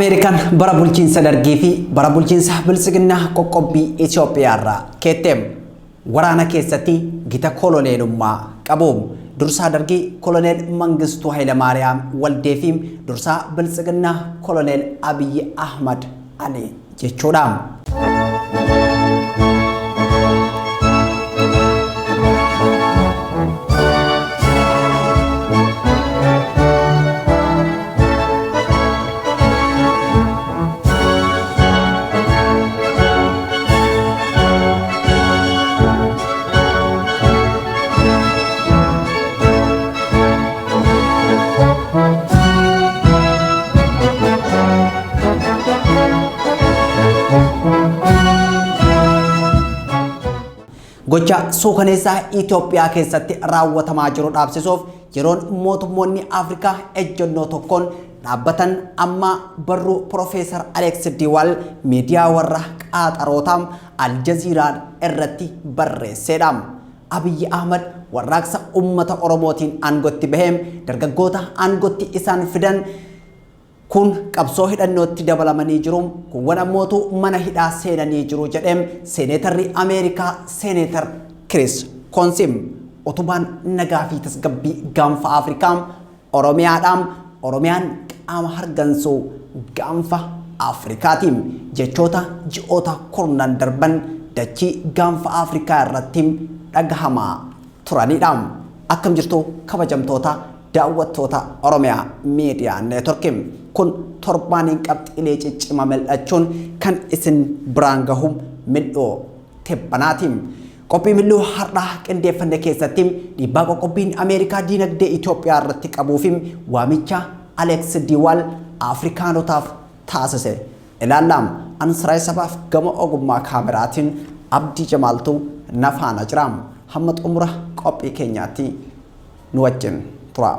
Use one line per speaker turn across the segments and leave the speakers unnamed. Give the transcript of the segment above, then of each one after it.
Ameerikaan bara bulchiinsa dargii fi bara bulchiinsa bilisiginnaa qoqqobbii Itoophiyaa irraa keetteem waraana keessatti gita koloneelummaa qabuum dursaa dargii koloneel Mangistuu Hayilamaariyaam Waldeefiim dursaa bilisiginnaa koloneel Abiyyi Ahmad Ali jechuudhaan. Gocha suukaneessaa Itoophiyaa keessatti raawwatamaa jiru dhaabsisuuf yeroon mootummoonni Afrikaa ejjennoo tokkoon dhaabbatan amma barruu Profeesar Alex Diwaal miidiyaa warra qaaxarootaam Aljaziiraan irratti barreesseedha. Abiyyi Ahmad warraaqsa uummata Oromootiin aangotti baheem dargaggoota aangotti isaan fidan kun qabsoo hidhannootti dabalamanii jiruun kuwwan ammootu mana hidhaa seenanii jiru jedheem seeneetarri Ameerikaa seeneetar Chris Coons utubaan nagaa fi tasgabbii gaanfa Afrikaa Oromiyaan qaama hargansuu gaanfa Afrikaatiin jechoota ji'oota kurnan darban dachii gaanfa Afrikaa irratti dhagahamaa turanidha. Akkam jirtu kabajamtoota daawwattoota Oromiyaa Miidiyaa Neetworkiin kun torbaaniin qabxiilee ciccima mel'achuun kan isin biraan gahum midhoo tebbanaatiin. Qophii midhoo har'aa qindeeffanne keessatti dhiibbaa qoqqobbiin Ameerikaa diinagdee Itoophiyaa irratti qabuufi waamicha Alex Diwaal Afrikaanotaaf taasise ilaallaam. Ansaraay sabaaf gama ogummaa kaameraatiin Abdii Jamaaltu nafaana jiraam. Hamma xumura qophii keenyaatti nu wajjin tura.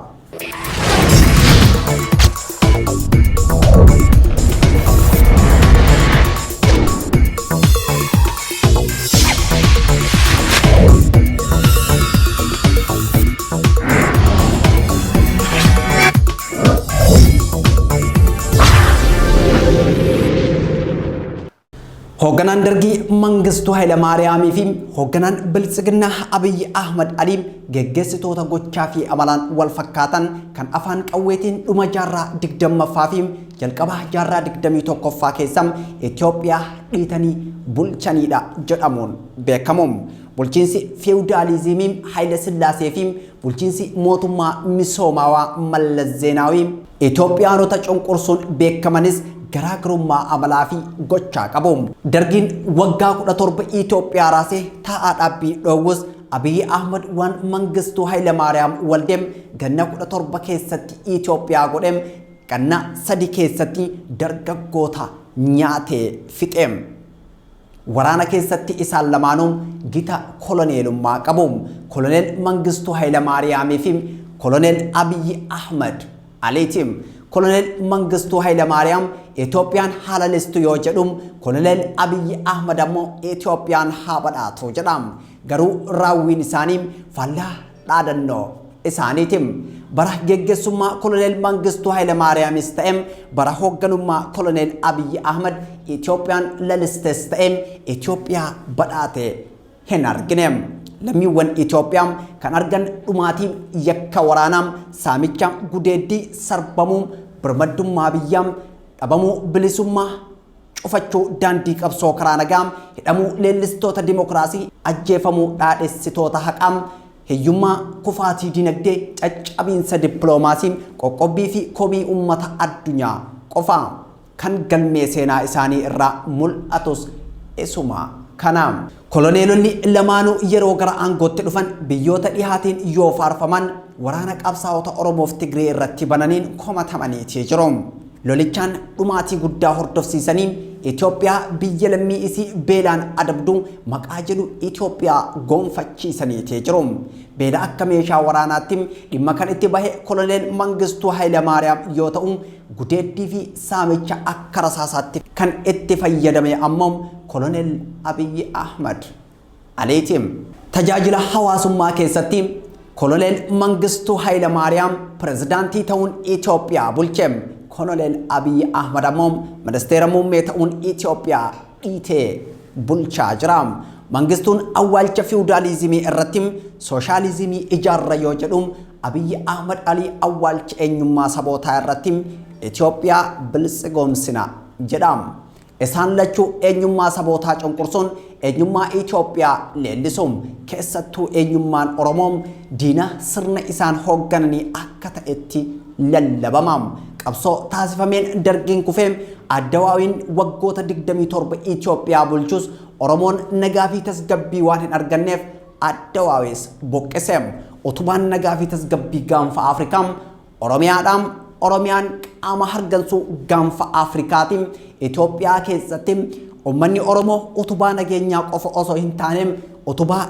Hoogganaan dargii Mangistuu Hayilamaariyaamii fi hoogganaan bilisiginnaa Abiyyi Ahmad Ali geggeessitoota gochaa fi amalaan wal fakkaatan kan afaan qawweetiin dhuma jaarraa 20ffaa fi jalqaba jaarraa 21ffaa keessa Itoophiyaa dhiitanii bulchanidha jedhamuun beekamuun. Bulchiinsi feewudaalizimii Haayile Sillaasee fi bulchiinsi mootummaa misoomaawaa Mallas Zeenaawii Itoophiyaanota cunqursuun beekamanis garaagarummaa amalaa fi gochaa qabu. Dargiin waggaa 17 Itoophiyaa raasee taa'aa dhaabbii dhoowwus Abiyyi Ahmad waan Mangistuu Hayilamaariyaam Waldeem ganna 17 keessatti Itoophiyaa godheem ganna 3 keessatti dargaggoota nyaatee fixeem. Waraana keessatti isaan lamaanuun gita koloneelummaa qabu. Koloneel Mangistuu Hayilamaariyaamii fi koloneel Abiyyi Ahmad Aliitiim. Koloneel Mangistuu Hayilamaariyaam Itoophiyaan haala listu yoo jedhum koloneel Abiyyi Ahmad ammoo Itoophiyaan haa badhaatu jedham. Garuu raawwiin isaanii faallaa dhaadannoo isaaniitiin bara geggeessummaa koloneel Mangistuu Hayilamaariyaamis ta'em bara hoogganummaa koloneel Abiyyi Ahmad Itoophiyaan lalistes ta'em Itoophiyaa badhaate hin argineem. Lammiiwwan Itoophiyaa kan argan dhumaatiin yakka waraanaam saamicha gudeeddii sarbamuun birmaddummaa biyyaam dhabamuu bilisummaa cufachuu daandii qabsoo karaa nagaam hidhamuu leellistoota dimokiraasii ajjeefamuu dhaadhessitoota haqaam hiyyummaa kufaatii dinagdee caccabiinsa dippiloomaasii qoqqobbii fi komii uummata addunyaa qofaa kan galmee seenaa isaanii irraa mul'atus isuma kanaam. Koloneelonni lamaanuu yeroo gara aangootti dhufan biyyoota dhihaatiin yoo faarfaman waraana qabsaa'ota Oromoof Tigree irratti bananiin komatamanii jiru. Lolichaan dhumaatii guddaa hordofsiisanii Itoophiyaa biyya lammii isii beelaan adabduu maqaa jedhu Itoophiyaa gonfachiisanii jiru. Beela akka meeshaa waraanaatti dhimma kan itti bahe koloneel Mangistuu Hayilamaariyaam yoo ta'u gudeeddii fi saamicha akka rasaasaatti kan itti fayyadame ammoo koloneel Abiyyi Ahmad Aliitiim. Tajaajila hawaasummaa keessatti koloneel Mangistuu Hayilamaariyaam pirezidaantii ta'uun Itoophiyaa bulcheem. Koloneel Abiy Ahmad ammoo ministeera muummee ta'uun Itoophiyaa dhiitee bulchaa jira. Mangistuun awwaalcha fiwudaalizimii irratti sooshaalizimii ijaarra yoo jedhu Abiy Ahmad Ali awwaalcha eenyummaa sabootaa irratti Itoophiyaa biltsigoomsina jedha. Isaan lachuu eenyummaa sabootaa cunqursuun eenyummaa Itoophiyaa leellisuun keessattuu eenyummaan Oromoo diina sirna isaan hooggananii akka ta'etti lallabama. Qabsoo taasifameen dargiin kufee Addawaawiin waggoota 27 Itoophiyaa bulchus Oromoon nagaa fi tasgabbii waan hin arganneef Addawaawis buqqise. Utubaan nagaa fi tasgabbii gaanfa Afrikaa Oromiyaan qaama hargansuu gaanfa Afrikaatiin Itoophiyaa keessatti ummanni Oromoo utubaa nageenyaa qofa osoo hin taane utubaa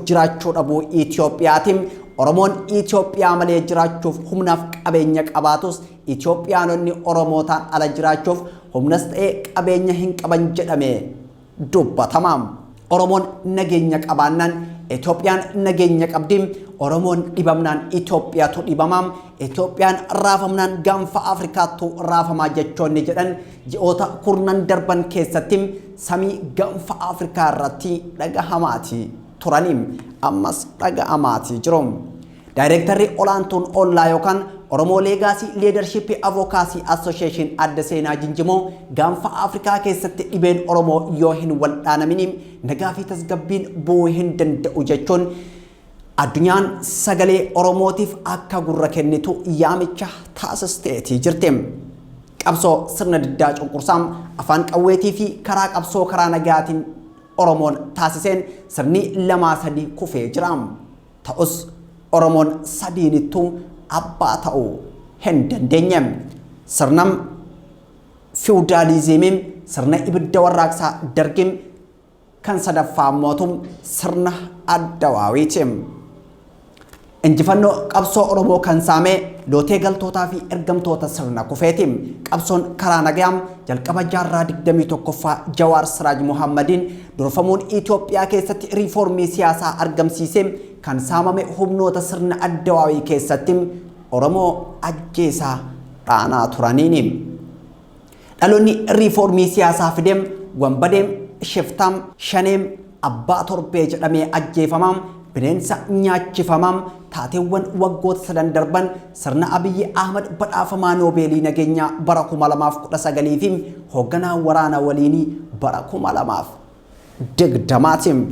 jiraachuu dhabuu Itoophiyaatiin Oromoon Itoophiyaa malee jiraachuuf humnaaf qabeenya qabaatus Itoophiyaanonni Oromootaan ala jiraachuuf humnas ta'ee qabeenya hin qaban jedhamee dubbatama. Oromoon nageenya qabaannaan Itoophiyaan nageenya qabdi. Oromoon dhibamnaan Itoophiyaatu dhibama. Itoophiyaan raafamnaan gaanfa Afrikaatu raafamaa jechoonni jedhan ji'oota kurnan darban keessatti samii gaanfa Afrikaa irratti dhagahamaati turaniim ammas dhagahamaati jiru. Daayirektarri olaantuun ollaa yookaan Oromoo Legacy Leadership Advocacy Association adda seenaa Jinjimoo gaanfa Afrikaa keessatti dhibeen Oromoo yoo hin waldhaanamin nagaa fi tasgabbiin bu'uu hin danda'u jechuun addunyaan sagalee Oromootiif akka gurra kennitu yaamicha taasisteetii jirti. Qabsoo sirna diddaa cunqursaa afaan qawweetii fi karaa qabsoo karaa nagaatiin Oromoon taasiseen sirni 2-3 kufee jira. Ta'us Oromoon sadiinittuu abbaa ta'uu hin dandeenye. Sirnam fiwudaalizimiin sirna ibidda warraaqsaa dargiin kan sadaffaa mootum sirna Addawaawiiti. Injifannoo qabsoo Oromoo kan saame lootee galtootaa fi ergamtoota sirna kufeeti. Qabsoon karaa nagaa jalqaba jaarraa 21ffaa Jawaar Siraaj Muhammadiin durfamuun Itoophiyaa keessatti riiformii siyaasaa argamsiise kan saamame humnoota sirna Addawaawii keessatti Oromoo ajjeesaa dhaanaa turaniini. Dhaloonni riiformii siyaasaa fideem wambadeem shiftaam shaneem abbaa torbee jedhamee ajjeefamaam bineensa nyaachifamaam taateewwan waggoota sadan darban sirna Abiy Ahmad badhaafamaa Noobeelii nageenyaa bara 2019 fi hoogganaa waraana waliinii bara 2020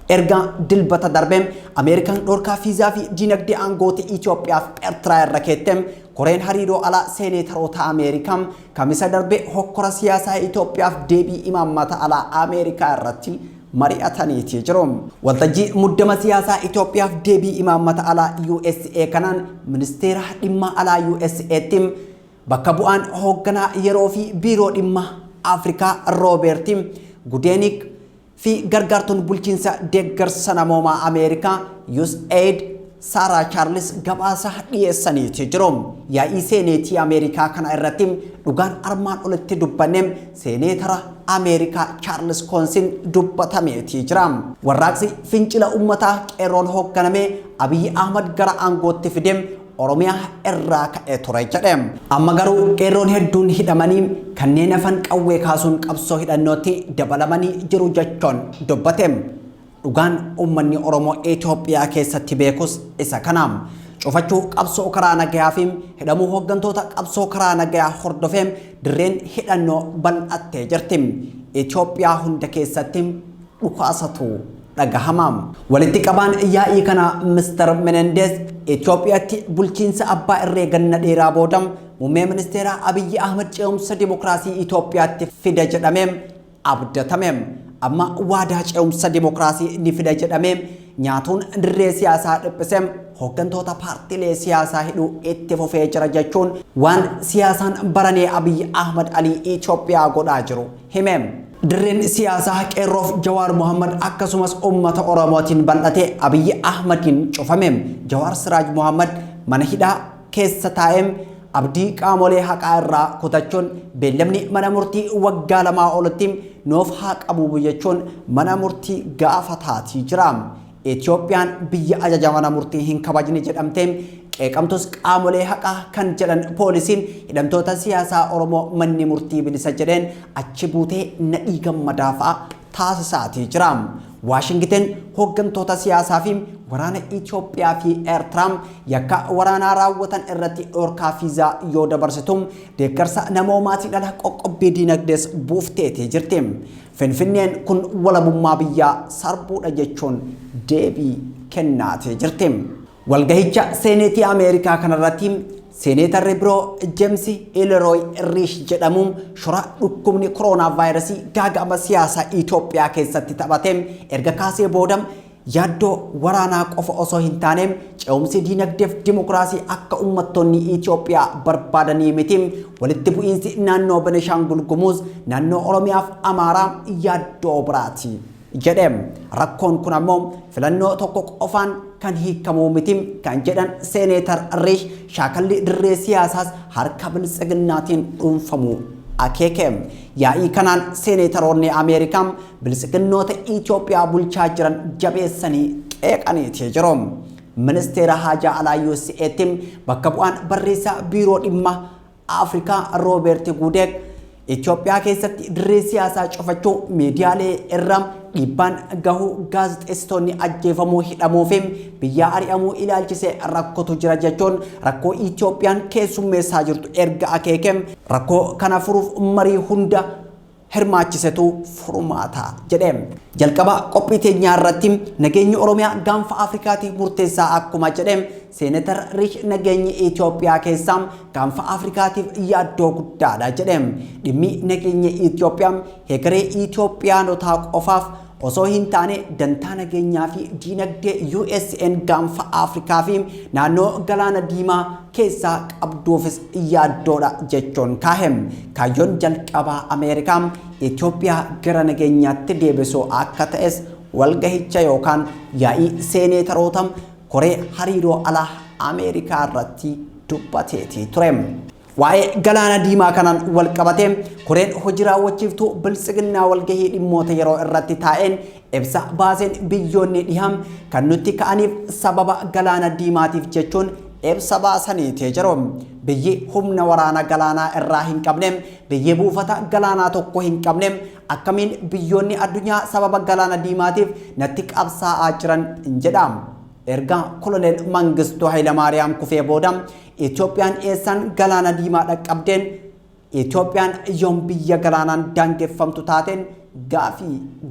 erga dilbata darbeem Ameerikaan dhorkaa fiizaa fi dinagdee aangoota Itoophiyaa fi Eertiraa irra keetteem Koreen hariiroo alaa seeneetaroota Ameerikaa kamisa darbe hokkora siyaasaa Itoophiyaa fi deebii imaammata alaa Ameerikaa irratti mari'ataniiti jiru. Waltajjii muddama siyaasaa Itoophiyaa fi deebii imaammata alaa USA kanaan ministeera dhimma alaa USA'tti bakka bu'aan hoogganaa yeroo fi biiroo dhimma Afrikaa Rooberti Gudeenik fi gargaartuun bulchiinsa deeggarsa namoomaa Ameerikaa USAID Sarah Charles gabaasa dhiyeessaniiti jiru. Yaa'ii seeneetii Ameerikaa kana irratti dhugaan armaan olitti dubbanneem seeneetara Ameerikaa Charles Konsin dubbatameetii jira. Warraaqsi fincila uummataa qeerroon hoogganame Abiy Ahmad gara aangootti fideem Oromiyaa irraa ka'ee ture jedhe. Amma garuu qeerroon hedduun hidhamanii kanneen afaan qawwee kaasuun qabsoo hidhannootti dabalamanii jiru jechuun dubbateem. Dhugaan uummanni Oromoo Itoophiyaa keessatti beekus isa kanaam. Cufachuu qabsoo karaa nagayaa fi hidhamuu hooggantoota qabsoo karaa nagayaa hordofeem dirreen hidhannoo bal'attee jirti. Itoophiyaa hunda keessatti dhukaasatu dhagahamaam. Walitti qabaan yaa'ii kana Mr. Menendez Itoophiyaatti bulchiinsa abbaa irree ganna dheeraa booda muummee ministeera Abiy Ahmad ce'umsa dimokiraasii Itoophiyaatti fida jedhameem abdatameem. Amma waadaa ce'umsa dimokiraasii ni fida jedhameem nyaatuun dirree siyaasaa dhiphiseem hooggantoota paartiilee siyaasaa hidhuu itti fufee jira jechuun waan siyaasaan baranee Abiy Ahmad Ali Itoophiyaa godhaa jiru himeem. Dirreen siyaasaa qeerroof Jawaar Muhammad akkasumas uummata Oromootiin bal'atee Abiy Ahmadiin cufameem. Jawaar Siraaj Muhammad mana hidhaa keessa taa'eem abdii qaamolee haqaa irraa kutachuun beellamni mana murtii waggaa 2 olitti noof haa qabu jechuun mana murtii gaafataatii jira. Itoophiyaan biyya ajaja mana murtii hin kabajne jedhamtee qeeqamtus qaamolee haqaa kan jedhan poolisiin hidhamtoota siyaasaa Oromoo manni murtii bilisa jedheen achi buutee nadhii gammadaa fa'a taasisaatii jira. Waashingten hooggantoota siyaasaa fi waraana Itoophiyaa fi Eertiraa yakka waraanaa raawwatan irratti dhorkaa fiizaa yoo dabarsitum deeggarsa namoomaatii dhala qoqqobbii diinagdees buufteetii jirti. Finfinneen kun walabummaa biyyaa sarbuudha jechuun deebii kennaatee jirti. Walgahicha Seeneetii Ameerikaa kanarratti Seeneetarri biroo James Ellroy Rish jedhamuun shora dhukkubni koronaa vaayirasii gaaga'ama siyaasaa Itoophiyaa keessatti taphateen erga kaasee boodam yaaddoo waraanaa qofa osoo hin taane ce'umsi diinagdeef dimokiraasii akka uummattoonni Itoophiyaa barbaadanii miti walitti bu'iinsi naannoo Benishaangul Gumuz naannoo Oromiyaaf Amaaraa yaaddoo biraati jedhem. Rakkoon kun ammoo filannoo tokko qofaan kan hiikamuu miti kan jedhan Seeneetar Rish shaakalli dirree siyaasaas harka biltsiginnaatiin dhuunfamuu akeeke. Yaa'ii kanaan Seeneetaroonni Ameerikaa biltsiginnoota Itoophiyaa bulchaa jiran jabeessanii qeeqaniitii jiru. Ministeera Haajaa Alaa USA'tti bakka bu'aan barreessaa biiroo dhimma Afrikaa Rooberti Gudeek Itoophiyaa keessatti dirree siyaasaa cufachuu miidiyaalee irra dhiibbaan gahuu gaazexeessitoonni ajjeefamuu hidhamuu fi biyya ari'amuu ilaalchisee rakkootu jira jechuun rakkoo Itoophiyaan keessummeessaa jirtu erga akeeke rakkoo kana furuuf marii hunda hirmaachisetu furmaata jedhe. Jalqaba qophii teenyaa irratti nageenyi Oromiyaa gaanfa Afrikaatiif murteessaa akkuma jedhe Seeneetar Rish nageenyi Itoophiyaa keessaa gaanfa Afrikaatiif yaaddoo guddaadha jedhe. Dhimmi nageenya Itoophiyaa hegeree Itoophiyaanotaa qofaaf osoo hin taane dantaa nageenyaa fi diinagdee USN gaanfa Afrikaa fi naannoo galaana diimaa keessaa qabduufis yaaddoodha jechuun kaahem. Kaayyoon jalqabaa Ameerikaa Itoophiyaa gara nageenyaatti deebisuu akka ta'es walgahicha yookaan yaa'ii Seeneetaroota koree hariiroo alaa Ameerikaa irratti dubbateetii ture. Waa'ee galaana diimaa kanaan wal qabatee koreen hojii raawwachiiftuu biltsiginnaa walgahii dhimmoota yeroo irratti taa'een ibsa baaseen biyyoonni dhiham kan nutti ka'aniif sababa galaana diimaatiif jechuun ibsa baasaniitii jiru. Biyyi humna waraana galaanaa irraa hin qabne biyyi buufata galaanaa tokko hin qabne akkamiin biyyoonni addunyaa sababa galaana diimaatiif natti qabsaa'aa jiran hin jedhamu. Erga Koloneel Mangistuu Hayilamaariyaam kufee booda Itoophiyaan eessaan galaana diimaa dhaqqabdeen Itoophiyaan yoom biyya galaanaan daangeffamtu taateen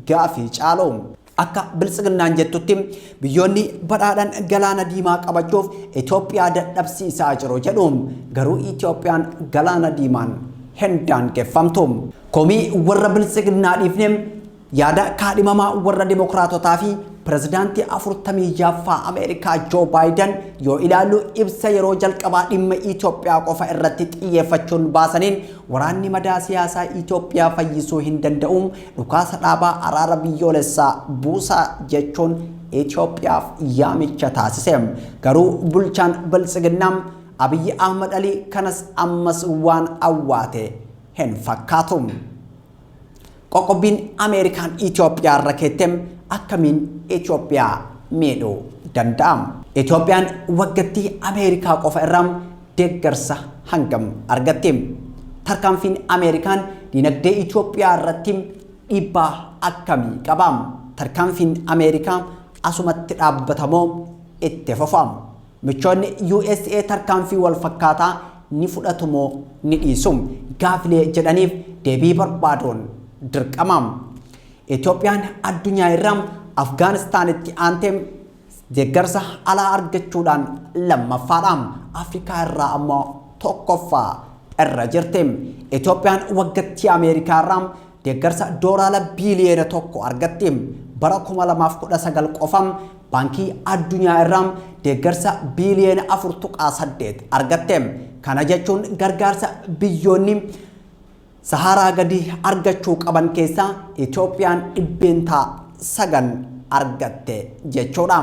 gaafii caalu. Akka biltsiginnaan jettutti biyyoonni badhaadhaan galaana diimaa qabachuuf Itoophiyaa dadhabsiisaa jiru jedhu garuu Itoophiyaan galaana diimaan hin daangeffamtu. Komii warra biltsiginnaa dhiifne yaada kaadhimamaa warra dimokiraatotaa fi pirezidaantii 46ffaa Ameerikaa Joo Baayiden yoo ilaallu ibsa yeroo jalqabaa dhimma Itoophiyaa qofa irratti xiyyeeffachuun baasaniin waraanni madaa siyaasaa Itoophiyaa fayyisuu hin danda'u dhukaasa dhaabaa araara biyyoolessaa buusaa jechuun Itoophiyaaf yaamicha taasise. Garuu bulchaan biltsiginnaa Abiyyi Ahmad Alii kanas ammas waan awwaate hin fakkaatu. Qoqqobbiin Ameerikaan Itoophiyaa irra keettem akkamiin Itoophiyaa miidhuu danda'am? Itoophiyaan waggattii Ameerikaa qofa irraa deeggarsa hangam argatti? Tarkaanfiin Ameerikaan dinagdee Itoophiyaa irratti dhiibbaa akkamii qaba? Tarkaanfiin Ameerikaa asumatti dhaabbatamoo itti fufamu? Michoonni USA tarkaanfii wal fakkaataa ni fudhatumoo ni dhiisu? Gaafilee jedhaniif deebii barbaaduun dirqamam. Itoophiyaan addunyaa irraa Afgaanistaanitti aanteem deeggarsa alaa argachuudhaan lammaffaadhaan Afrikaa irraa ammoo tokkoffaa irra jirti. Itoophiyaan waggattii Ameerikaa irraa deeggarsa doolaara biiliyoona 1 argatti. Bara 2019 qofam baankii addunyaa irraa deeggarsa biiliyoona 4.8 argatte. Kana jechuun gargaarsa biyyoonni Saharaa gadi argachuu qaban keessaa Itoophiyaan dhibbeentaa 9 argatte jechuudha.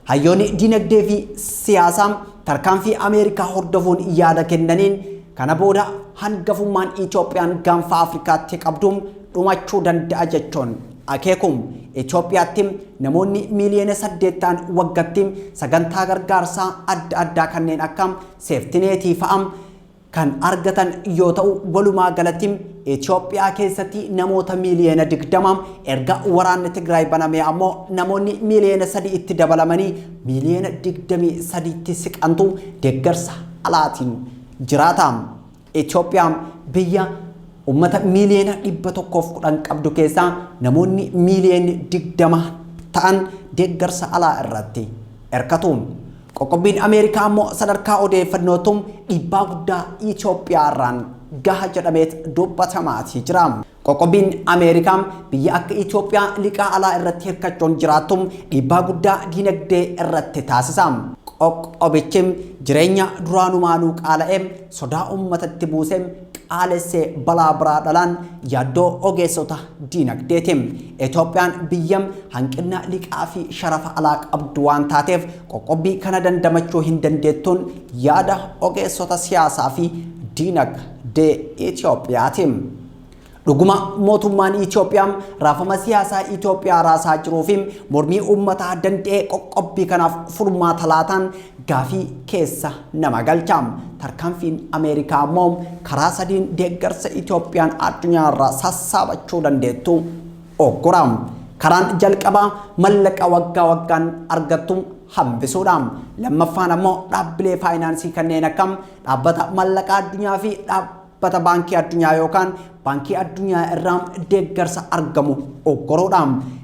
Hayyoonni dinagdee fi siyaasaa tarkaanfii Ameerikaa hordofuun yaada kennaniin kana booda hangafummaan Itoophiyaan gaanfa Afrikaatti qabduun dhumachuu danda'a jechuun akeekum Itoophiyaatti namoonni miiliyoona 8 waggaatti sagantaa gargaarsaa adda addaa kanneen akka seeftineetii fa'am kan argatan yoo ta'u walumaa galatti Itoophiyaa keessatti namoota miiliyoona 20 erga waraanni Tigraay banamee ammoo namoonni miiliyoona 3 itti dabalamanii miiliyoona 23 tti siqantu deeggarsa alaatiin jiraata. Itoophiyaan biyya ummata miiliyoona 110 qabdu keessaa namoonni miiliyoona 20 ta'an deeggarsa alaa irratti erkatu. Qoqqobbiin Ameerikaa ammoo sadarkaa odeeffannootum dhiibbaa guddaa Itoophiyaa irraan gaha jedhameet dubbatamaa jira. Qoqqobbiin Ameerikaa biyya akka Itoophiyaa liqaa alaa irratti hirkachuun jiraattum dhiibbaa guddaa diinagdee irratti taasisa. Qoqqobichi jireenya duraanumaanuu qaala'ee sodaa ummatatti buusee qaalessee balaa biraa dhalaan yaaddoo ogeessota diinagdeeti. Itoophiyaan biyya hanqina liqaa fi sharafa alaa qabdu waan taateef qoqqobbii kana dandamachuu hin dandeettuun yaada ogeessota siyaasaa fi diinagdee Itoophiyaati. Dhuguma mootummaan Itoophiyaa raafama siyaasaa Itoophiyaa raasaa jiruu fi mormii uummataa danda'ee qoqqobbii kanaaf furmaata laataan gaafii keessa nama galcha. Tarkaanfiin Ameerikaa immoo karaa sadiin deeggarsa Itoophiyaan addunyaa irraa sassaabachuu dandeettu oggura. Karaan jalqabaa mallaqa waggaa waggaan argattu hambisuudha. Lammaffaan ammoo dhaabbilee faayinaansii kanneen akka dhaabbata mallaqa addunyaa fi dhaabbata baankii addunyaa yookaan baankii addunyaa irraa deeggarsa argamu oggoruudha.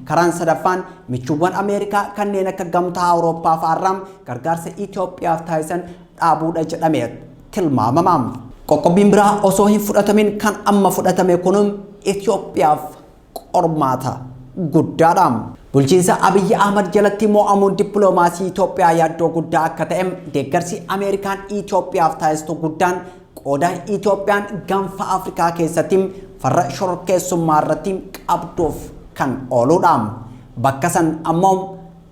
Karaan sadaffaan michuuwwan Ameerikaa kanneen akka gamtaa Awurooppaa fa'aarraa gargaarsa Itoophiyaaf taasisan dhaabuudha jedhamee tilmaamama. Qoqqobbiin biraa osoo hin fudhatamin kan amma fudhatame kun Itoophiyaaf qormaata guddaadha. Bulchiinsa Abiy Ahmad jalatti mo'amuun dippiloomaasii Itoophiyaa yaaddoo guddaa akka ta'e deeggarsi Ameerikaan Itoophiyaaf taasistu guddaan qooda Itoophiyaan gaanfa Afrikaa keessatti farra shororkeessummaa irratti qabduuf kan ooluudha. Bakka san ammoo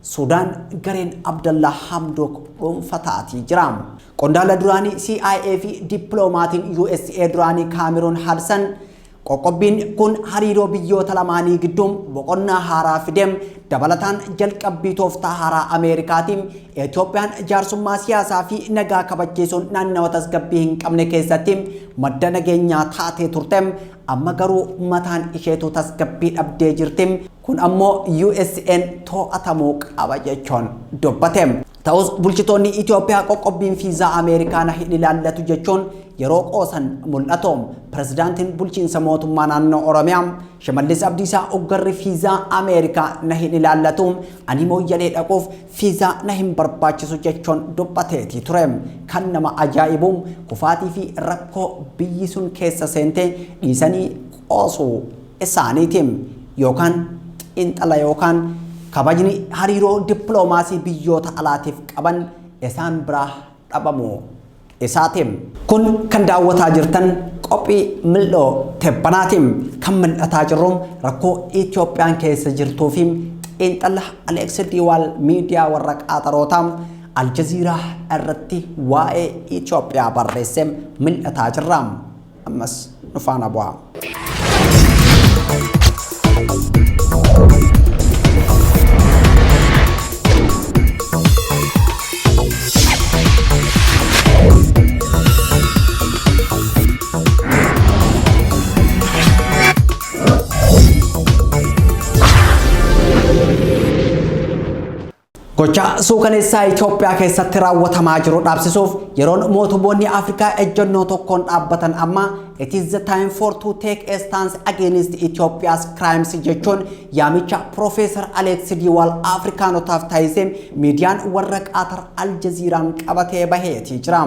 Suudaan gareen Abdallah Hamdok dhuunfataatii jira. Qondaala duraanii CIA fi dippiloomaatiin USA duraanii Kaameruun Hadsan qoqqobbiin kun hariiroo biyyoota lamaanii gidduun boqonnaa haaraa fidee dabalataan jalqabbii tooftaa haaraa Ameerikaatiin Itoophiyaan jaarsummaa siyaasaa fi nagaa kabachiisuun naannawa tasgabbii hin qabne keessatti madda nageenyaa taatee turte amma garuu mataan isheetu tasgabbii dhabdee jirti. Kun ammoo USN to'atamuu qaba jechuun dubbate. Ta'us bulchitoonni Itoophiyaa qoqqobbiin fiizaa Ameerikaa na hin ilaallatu jechuun yeroo qoosan mul'atu. Pirezidaantiin bulchiinsa mootummaa naannoo Oromiyaa Shimallis Abdiisaa oggarri fiizaa Ameerikaa na hin ilaallatu ani mooyyalee dhaquuf fiizaa na hin barbaachisu jechuun dubbateetii ture. Kan nama ajaa'ibu kufaatii fi rakkoo biyyi sun keessa seente dhiisanii qoosuu isaaniiti yookaan xiinxala yookaan kabajni hariiroo dippiloomaasii biyyoota alaatiif qaban isaan biraa dhabamu isaatiin. Kun kan daawwataa jirtan qophii mil'oo tebbanaatiin kan mul'ataa jirru rakkoo Itoophiyaan keessa jirtuu fi xiinxala Aleeks Diwaal miidiyaa warra qaaxarootaa Aljaziiraa irratti waa'ee Itoophiyaa barreessee mul'ataa jirra. Ammas nu faana bu'aa. Gocha suukaneessaa Itoophiyaa keessatti raawwatamaa jiru dhaabsisuuf yeroon mootummoonni Afrikaa ejjennoo tokkoon dhaabbatan amma it is the time to take a stance against Ethiopia's crimes jechuun yaamicha Profeesar Aleeks Diwaal Afrikaanotaaf taasisee miidiyaan warra qaatar Aljaziiraan qabatee baheetii jira.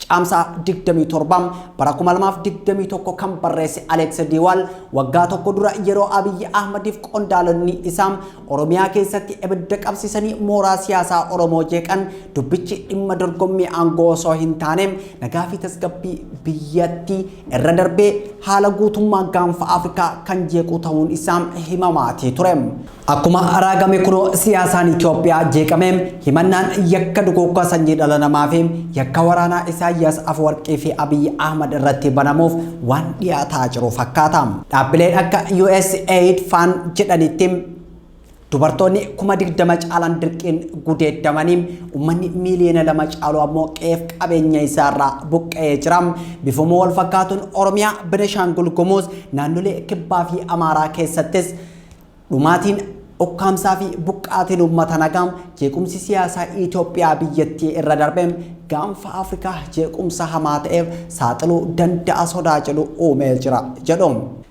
Caamsaa 27 bara 2021 kan barreesse Aleeks Diwaal waggaa tokko dura yeroo Abiy Ahmadiif qondaalonni isaa Oromiyaa keessatti ibidda qabsiisanii mooraa siyaasaa Oromoo jeeqan dubbichi dhimma dorgommii aangoo osoo hin taane nagaa fi tasgabbii biyyattii irra darbee haala guutummaa gaanfa Afrikaa kan jeequ ta'uun isaa himamaatii ture. Akkuma raagame kunoo siyaasaan Itoophiyaa jeeqameem himannaan yakka duguuggaa sanyii dhala namaa fi yakka waraanaa Isaayyaas Afwerqii fi Abiy Ahmad irratti banamuuf waan dhiyaataa jiru fakkaata. Dhaabbileen akka USAID Fund jedhanitti dubartoonni 20 caalan dirqiin gudeeddamanii uummanni miiliyoona 2 caalu ammoo qeef qabeenya isaarraa buqqa'ee jira. Bifuma wal fakkaatuun Oromiyaa, Benishaangul Gumuz, naannolee Kibbaa fi Amaaraa keessattis dhumaatiin ukkaamsaa fi buqqaatiin uummata nagaa jeequmsi siyaasaa Itoophiyaa biyyattii irra darbeem gaanfa Afrikaa jeequmsa hamaa ta'eef saaxiluu danda'a sodaa jedhu uumee jira jedhu.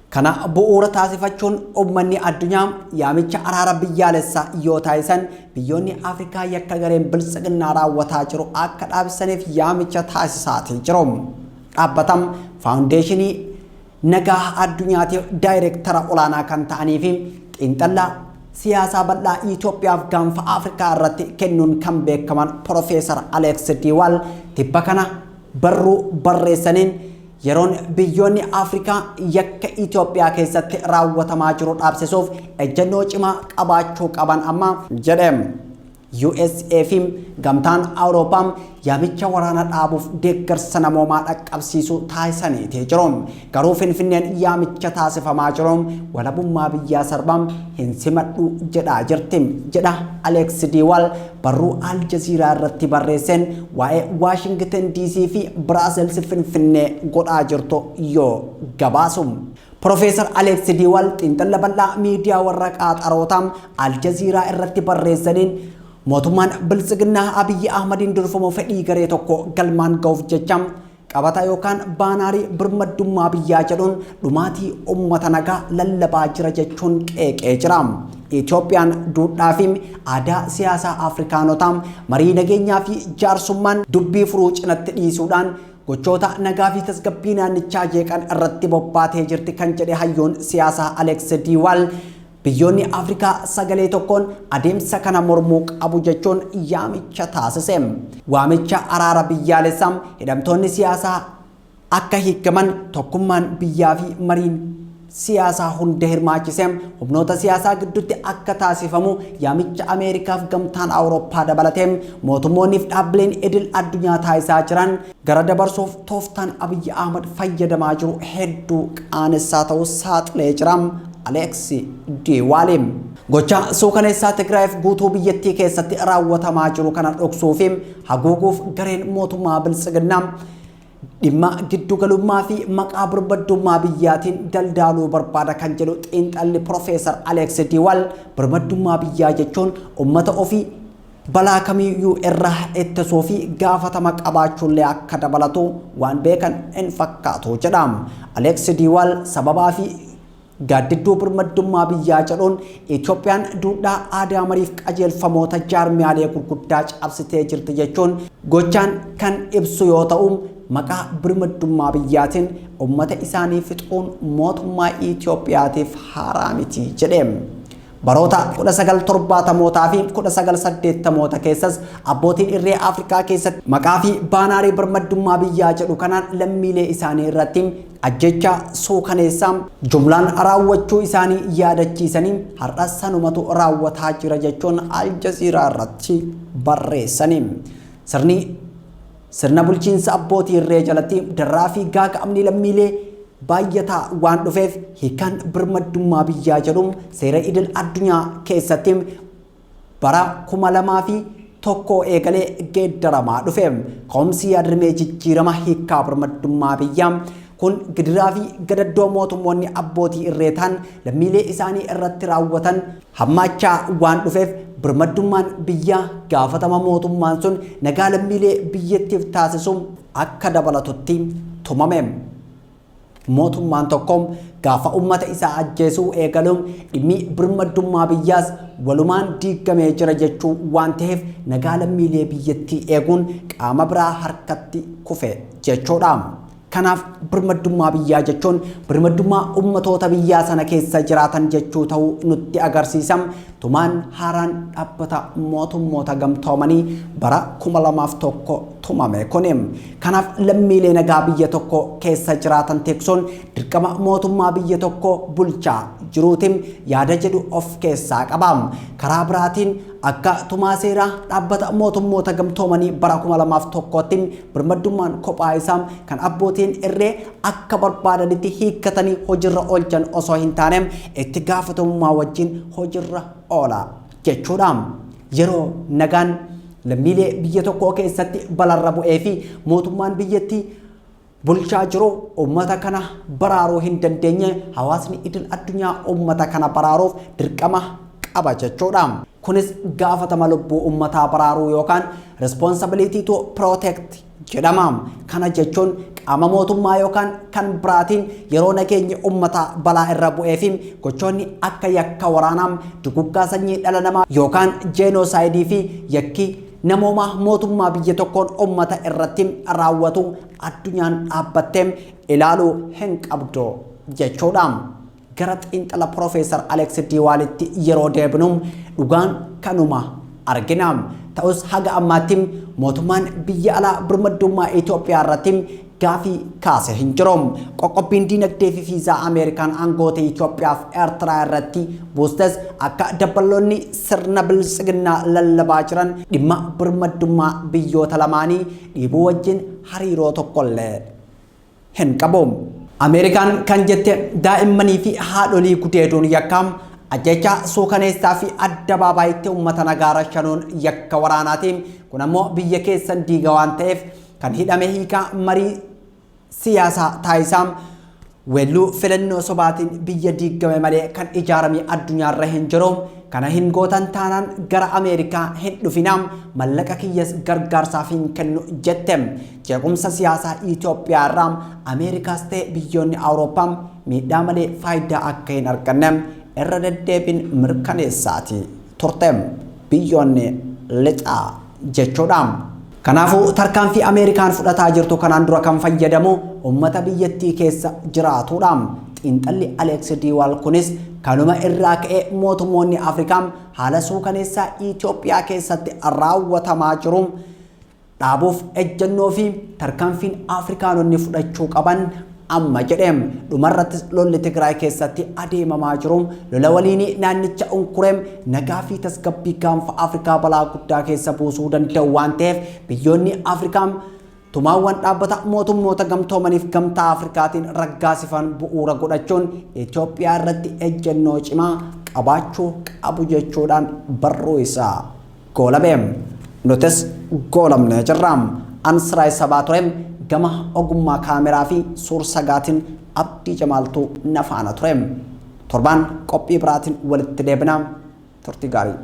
Kana bu'uura taasifachuun uummanni addunyaa yaamicha araara biyyaalessaa yoo taasisan biyyoonni Afrikaa yakka gareen biltsiginnaa raawwataa jiru akka dhaabsaniif yaamicha taasisaatii jiru. Dhaabbatam faawundeeshinii nagaa addunyaatiif daayireektara olaanaa kan ta'anii fi xiinxallaa siyaasaa bal'aa Itoophiyaaf gaanfa Afrikaa irratti kennuun kan beekaman Profeesar Alex Diwaal tibba kana barruu barreessaniin yeroon biyyoonni Afrikaa yakka Itoophiyaa keessatti raawwatamaa jiru dhaabsisuuf ejjennoo cimaa qabaachuu qaban amma jedheem. USA fi gamtaan Awurooppaa yaamicha waraana dhaabuuf deeggarsa namoomaa dhaqqabsiisuu taasisaniitii jiru. Garuu Finfinneen yaamicha taasifamaa jiru walabummaa biyyaa sarbam hin simadhu jedhaa jirti jedha Alex Diwaal barruu Al Jazeera irratti barreesseen waa'ee Washington DC fi Brussels Finfinnee godhaa jirtu yoo gabaasu. Profeesar Alex Diwaal xiinxala bal'aa miidiyaa warra qaaxarootaa Al Jazeera irratti barreessaniin mootummaan biltsiginnaa Abiy Ahmadiin durfamu fedhii garee tokko galmaan ga'uuf jecha qabata yookaan baanaarii birmaddummaa biyyaa jedhuun dhumaatii uummata nagaa lallabaa jira jechuun qeeqee jira. Itoophiyaan duudhaa fi aadaa siyaasaa Afrikaanotaa marii nageenyaa fi jaarsummaan dubbii furuu cinatti dhiisuudhaan gochoota nagaa fi tasgabbii naannichaa jeeqan irratti bobbaatee jirti kan jedhe hayyoon siyaasaa Alex Diwaal. Biyyoonni Afrikaa sagalee tokkoon adeemsa kana mormuu qabu jechuun yaamicha taasise. Waamicha araara biyyaalessaa hidhamtoonni siyaasaa akka hiikaman tokkummaan biyyaa fi mariin siyaasaa hunda hirmaachisee humnoota siyaasaa gidduutti akka taasifamu yaamicha Ameerikaaf gamtaan Awurooppaa dabalatee mootummoonni fi dhaabbileen idil addunyaa taasisaa jiran gara dabarsuuf tooftaan Abiy Ahmad fayyadamaa jiru hedduu qaanessaa ta'uu saaxilee jira. Alex Diwaal gocha suukaneessaa Tigraayiif guutuu biyyattii keessatti raawwatamaa jiru kana dhoksuuf haguuguuf gareen mootummaa biltsiginnaa dhimma giddugalummaa fi maqaa birmaddummaa biyyaatiin daldaaluu barbaada kan jedhu xiinxalli Profeesar Alex Diwaal birmaddummaa biyyaa jechuun uummata ofii balaa kamiyyuu irraa ittisuu fi gaafatama qabaachuullee akka dabalatu waan beekan hin fakkaatu jedha. Alex Diwaal sababaa fi gaaddiduu birmaddummaa biyyaa jedhuun Itoophiyaan duudhaa aadaa mariif qajeelfamoota jaarmiyaalee gurguddaa cabsitee jirti jechuun gochaan kan ibsu yoo ta'u maqaa birmaddummaa biyyaatiin uummata isaanii fixuun mootummaa Itoophiyaatiif haaraa miti jedhe. Baroota 1970mootaa fi 1980moota keessas abbootiin irree Afrikaa keessatti maqaa fi baanaarii birmaddummaa biyyaa jedhu kanaan lammiilee isaanii irratti ajjecha suukaneessaa jumlaan raawwachuu isaanii yaadachiisanii har'a sanumatu raawwataa jira jechuun Al Jazeera irratti barreessanii. Sirna bulchiinsa abbootii irree jalatti darraa fi gaaga'amni lammiilee baay'ataa waan dhufeef hiikaan birmaddummaa biyyaa jedhuun seera idil addunyaa keessatti bara 2001 eegalee geeddaramaa dhufe. Ka'umsi yaadrimee jijjiirama hiikaa birmaddummaa biyyaa kun gidiraa fi gadaddoo mootummoonni abbootii irree ta'an lammiilee isaanii irratti raawwatan hammaachaa waan dhufeef birmaddummaan biyyaa gaafatama mootummaan sun nagaa lammiilee biyyattiif taasisu akka dabalatutti tumame. Mootummaan tokko gaafa uummata isaa ajjeesuu eegaluun dhimmi birmaddummaa biyyaas walumaan diigamee jira jechuu waan ta'eef nagaa lammiilee biyyattii eeguun qaama biraa harkatti kufe jechuudha. Kanaaf birmaddummaa biyyaa jechuun birmaddummaa ummatoota biyyaa sana keessa jiraatan jechuu ta'uu nutti agarsiisa. Tumaan haaraan dhaabbata mootummoota gamtoomanii bara 2001 tumame kuni. Kanaaf lammiilee nagaa biyya tokko keessa jiraatan tiksuun dirqama mootummaa biyya tokko bulchaa jiruutiin yaada jedhu of keessaa qaba. Karaa biraatiin akka tumaa seeraa dhaabbata mootummoota gamtoomanii bara 2001tti birmadummaan kophaa isaa kan abbootiin irree akka barbaadanitti hiikkatanii hojiirra oolchan osoo hin taane itti gaafatamummaa wajjin hojiirra oola jechuudha. Yeroo nagaan lammiilee biyya tokkoo keessatti balarra bu'ee fi mootummaan biyyattii bulchaa jiru ummata kana baraaruu hin dandeenye hawaasni idil addunyaa ummata kana baraaruuf dirqama qaba jechuudha. Kunis gaafatama lubbuu ummataa baraaruu yookaan responsibility to protect jedhama. Kana jechuun qaama mootummaa yookaan kan biraatiin yeroo nageenya ummataa balaa irra bu'ee fi gochoonni akka yakka waraanaa, duguggaa sanyii dhala namaa yookaan jenosaayidii fi yakki namooma mootummaa biyya tokkoon ummata irratti raawwatu addunyaan dhaabbattee ilaaluu hin qabdu jechuudha. Gara xiinxala Profeesar Alex Diwaalitti yeroo deebinu dhugaan kanuma argina. Ta'us haga ammaatti mootummaan biyya alaa birmadummaa Itoophiyaa irratti gaafii kaase hin jiru. Qoqqobbiin dinagdee fi viizaa Ameerikaan aangoota Itoophiyaa fi Eertiraa irratti buustes akka dabballoonni sirna bilisiginnaa lallabaa jiran dhimma birmadummaa biyyoota lamaanii dhiibuu wajjin hariiroo tokkollee hin qabu. Ameerikaan kan jette daa'immanii fi haadholii gudeeduun yakkaam ajjecha suukaneessaa fi adda baabayitti uummata nagaara shanuun yakka waraanaatiin kun ammoo biyya keessan diiga waan ta'eef kan hidhame hiikaa marii siyaasaa taasisaam weelluu filannoo sobaatiin biyya diigame malee kan ijaaramee addunyaarra hin jiru. Kana hin gootan taanaan gara Ameerikaa hin dhufinaam mallaqa kiyyas gargaarsaaf hin kennu jette. Jeequmsa siyaasaa Itoophiyaa irraa Ameerikaas ta'e biyyoonni Awurooppaa miidhaa malee faayidaa akka hin arganne irra deddeebiin mirkaneessaati turte biyyoonni lixaa jechuudha. Kanaafuu tarkaanfii Ameerikaan fudhataa jirtu kanaan dura kan fayyadamu ummata biyyattii keessa jiraatudha. Xiinxalli Alex Diwaal kunis kanuma irraa ka'ee mootummoonni Afrikaa haala suukaneessaa Itoophiyaa keessatti raawwatamaa jiru dhaabuuf ejjennoo fi tarkaanfiin Afrikaanonni fudhachuu qaban amma jedheem. Dhumarrattis lolli Tigraay keessatti adeemamaa jiru lola waliinii naannicha unkureem nagaa fi tasgabbii gaanfa Afrikaa balaa guddaa keessa buusuu danda'u waan ta'eef biyyoonni Afrikaa tumaawwan dhaabbata mootummoota gamtoomaniif gamtaa Afrikaatiin raggaasifan bu'uura godhachuun Itoophiyaa irratti ejjennoo cimaa qabaachuu qabu jechuudhaan barruu isaa goolabeem. Nutis goolamnee jirraam. Ansiraay sabaa tureem gama ogummaa kaameraa fi suur-sagaatiin Abdii Jamaaltuu nafaana tureem. Torbaan qophii biraatiin walitti deebinaam. Turtii gaarii.